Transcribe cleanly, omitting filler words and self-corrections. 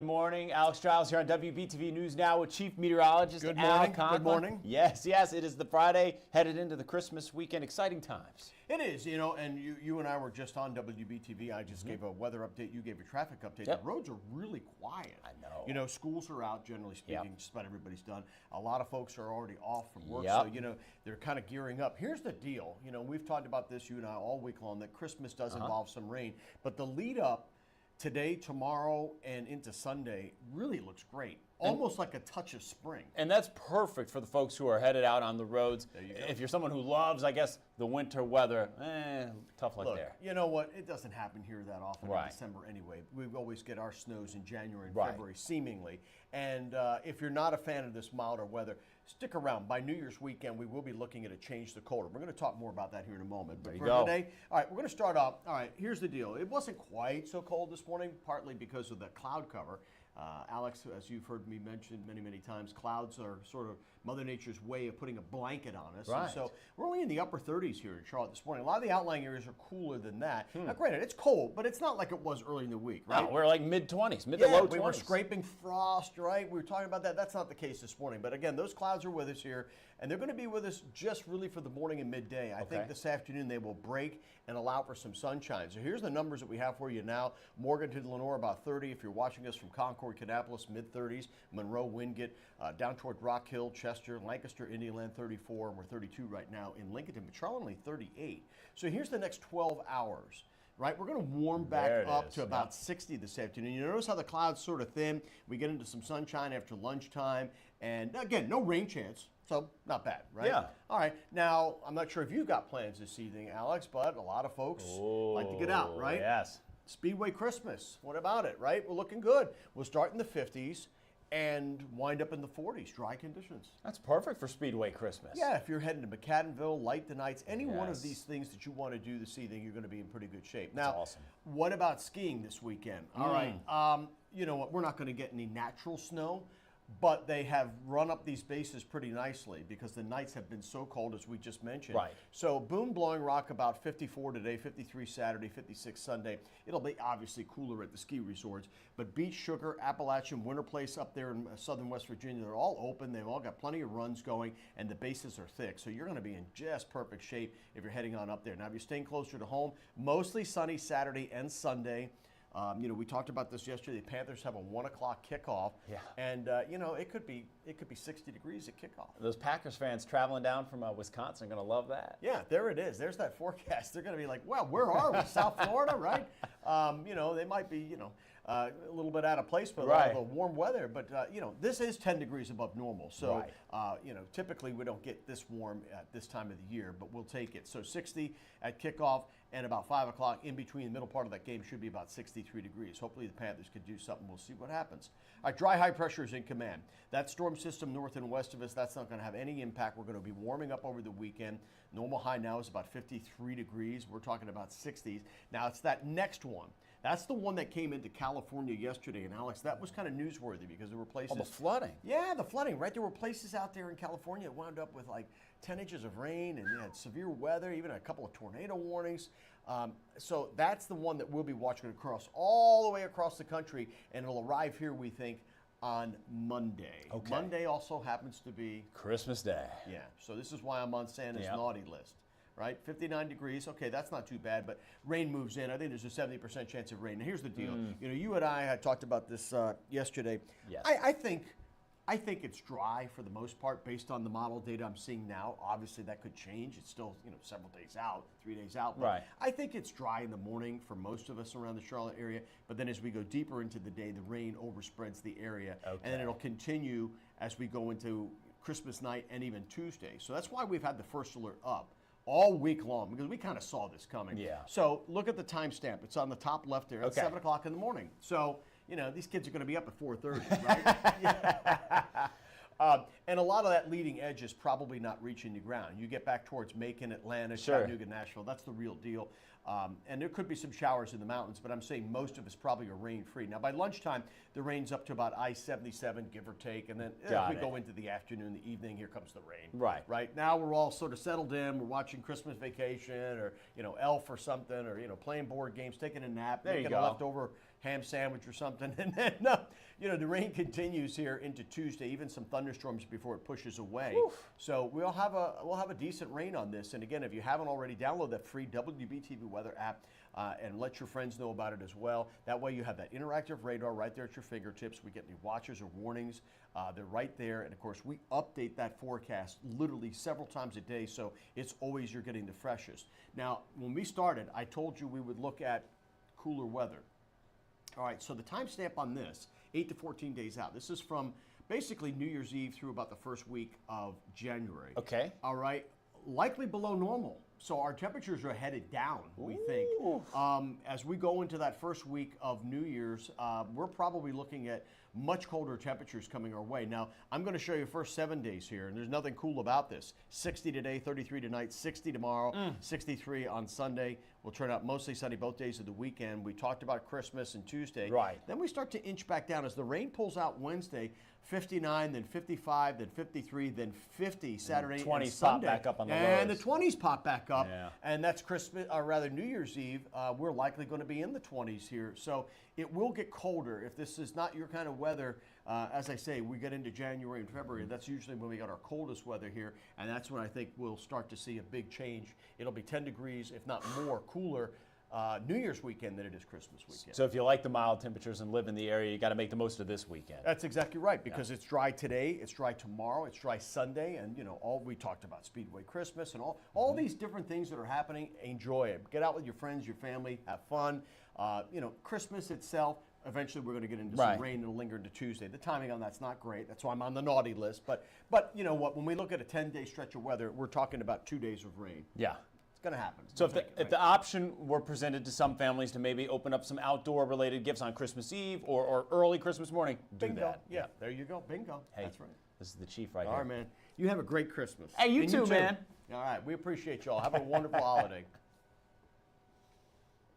Good morning, Alex Giles here on WBTV News Now with Chief Meteorologist Good Al morning. Conklin. Good morning. Yes, it is the Friday headed into the Christmas weekend. Exciting times. It is, and you and I were just on WBTV. I just gave a weather update. You gave a traffic update. Yep. The roads are really quiet. I know. Schools are out, generally speaking. Yep. Just about everybody's done. A lot of folks are already off from work, Yep. so, they're kind of gearing up. Here's the deal. We've talked about this, you and I, all week long, that Christmas does involve some rain. But the lead up today, tomorrow, and into Sunday really looks great. Almost like a touch of spring. And that's perfect for the folks who are headed out on the roads. There you go. If you're someone who loves, I guess, the winter weather, tough luck Look, there. you know what? It doesn't happen here that often Right. in December anyway. We always get our snows in January and Right. February, seemingly. And if you're not a fan of this milder weather, stick around. By New Year's weekend, we will be looking at a change to colder. We're going to talk more about that here in a moment. But There you for go. today, all right, we're going to start off. All right, here's the deal. It wasn't quite so cold this morning, partly because of the cloud cover. Alex, as you've heard me mention many times, clouds are sort of Mother Nature's way of putting a blanket on us. Right. And so we're only in the upper 30s here in Charlotte this morning. A lot of the outlying areas are cooler than that. Now, granted, it's cold, but it's not like it was early in the week, right? No, we're like mid-20s, mid to low 20s. We were scraping frost, right? We were talking about that. That's not the case this morning. But again, those clouds are with us here, and they're going to be with us just really for the morning and midday. I think this afternoon they will break and allow for some sunshine. So here's the numbers that we have for you now. Morgan to Lenore, about 30. If you're watching us from Concord, Kannapolis, mid-30s. Monroe, Wingate, down toward Rock Hill, Chester, Lancaster, Indianland, 34. And we're 32 right now in Lincoln, but Charlotte only 38. So here's the next 12 hours. Right, we're going to warm back up to about 60 this afternoon. You notice how the clouds sort of thin. We get into some sunshine after lunchtime, and again, no rain chance, so not bad, right? Yeah. All right. Now, I'm not sure if you've got plans this evening, Alex, but a lot of folks like to get out, right? Yes. Speedway Christmas. What about it, right? We're looking good. We'll start in the 50s and wind up in the 40s. Dry conditions. That's perfect for Speedway Christmas. Yeah, if you're heading to McAdenville, Light the Nights, any one of Yes. these things that you want to do this evening, you're going to be in pretty good shape. Now, awesome. What about skiing this weekend? All right, you know what? We're not going to get any natural snow, but they have run up these bases pretty nicely because the nights have been so cold, as we just mentioned. Right. So Boone Blowing Rock about 54 today, 53 Saturday, 56 Sunday. It'll be obviously cooler at the ski resorts, but Beach, Sugar, Appalachian, Winter Place up there in southern West Virginia, they're all open. They've all got plenty of runs going, and the bases are thick. So you're going to be in just perfect shape if you're heading on up there. Now, if you're staying closer to home, mostly sunny Saturday and Sunday. We talked about this yesterday. The Panthers have a 1 o'clock kickoff, and it could be 60 degrees at kickoff. Those Packers fans traveling down from Wisconsin are going to love that. Yeah, there it is. There's that forecast. They're going to be like, well, where are we? South Florida, right? They might be, a little bit out of place with all the warm weather, but this is 10 degrees above normal. So, typically we don't get this warm at this time of the year, but we'll take it. So 60 at kickoff, and about 5 o'clock in between the middle part of that game should be about 63 degrees. Hopefully the Panthers could do something. We'll see what happens. All right, dry high pressure is in command. That storm system north and west of us, that's not going to have any impact. We're going to be warming up over the weekend. Normal high now is about 53 degrees. We're talking about 60s. Now it's that next one. That's the one that came into California yesterday. And Alex, that was kind of newsworthy because there were places. Oh, the flooding. Yeah, the flooding, right? There were places out there in California that wound up with like 10 inches of rain, and they had severe weather, even a couple of tornado warnings. So that's the one that we'll be watching across all the way across the country, and it'll arrive here, we think, on Monday. Okay. Monday also happens to be Christmas Day. Yeah, so this is why I'm on Santa's naughty list. Right, 59 degrees. Okay, that's not too bad, but rain moves in. I think there's a 70% chance of rain. Now, here's the deal. You and I had talked about this yesterday. Yes. I think it's dry for the most part based on the model data I'm seeing now. Obviously, that could change. It's still several days out, 3 days out. But right. I think it's dry in the morning for most of us around the Charlotte area. But then as we go deeper into the day, the rain overspreads the area, and then it'll continue as we go into Christmas night and even Tuesday. So that's why we've had the first alert up all week long, because we kind of saw this coming. Yeah. So look at the timestamp. It's on the top left there. It's 7 o'clock in the morning. So, these kids are going to be up at 4:30, right? And a lot of that leading edge is probably not reaching the ground. You get back towards Macon, Atlanta, Chattanooga, Nashville. That's the real deal. And there could be some showers in the mountains, but I'm saying most of us probably are rain-free. Now, by lunchtime, the rain's up to about I-77, give or take, and then as we go into the afternoon, the evening, here comes the rain. Right. Right now, we're all sort of settled in. We're watching Christmas Vacation, or Elf or something, or playing board games, taking a nap, making a leftover ham sandwich or something, and then you know, the rain continues here into Tuesday, even some thunderstorms before it pushes away. Oof. So we'll have a decent rain on this. And again, if you haven't already, download that free WBTV weather app and let your friends know about it as well. That way you have that interactive radar right there at your fingertips. We get any watches or warnings. They're right there. And of course, we update that forecast literally several times a day. So it's always you're getting the freshest. Now, when we started, I told you we would look at cooler weather. All right, so the timestamp on this, 8 to 14 days out. This is from basically New Year's Eve through about the first week of January. Okay. All right, likely below normal. So our temperatures are headed down, we think. As we go into that first week of New Year's, we're probably looking at much colder temperatures coming our way. Now, I'm going to show you the first 7 days here, and there's nothing cool about this. 60 today, 33 tonight, 60 tomorrow, 63 on Sunday. We'll turn out mostly sunny both days of the weekend. We talked about Christmas and Tuesday. Right. Then we start to inch back down as the rain pulls out Wednesday, 59, then 55, then 53, then 50 Saturday and 20s Sunday. pop back up on the and lows. the 20s pop back up. Yeah. And that's Christmas, or rather New Year's Eve. We're likely going to be in the 20s here. So it will get colder. If this is not your kind of weather, as I say, we get into January and February. That's usually when we got our coldest weather here. And that's when I think we'll start to see a big change. It'll be 10 degrees, if not more, cooler New Year's weekend than it is Christmas weekend. So if you like the mild temperatures and live in the area, you got to make the most of this weekend. That's exactly right, because it's dry today, it's dry tomorrow, it's dry Sunday, and you know, all we talked about Speedway Christmas and all these different things that are happening. Enjoy it. Get out with your friends, your family, have fun. You know, Christmas itself, eventually we're going to get into some rain. It'll linger into Tuesday. The timing on that's not great. That's why I'm on the naughty list. But you know what? When we look at a 10-day stretch of weather, we're talking about 2 days of rain. Yeah. It's going to happen. So if the option were presented to some families to maybe open up some outdoor-related gifts on Christmas Eve or early Christmas morning, do Bingo. that. Yeah, there you go. Bingo. Hey, That's right. This is the chief right All here. right, man. You have a great Christmas. Hey, you And too, man. All right. We appreciate y'all. Have a wonderful holiday.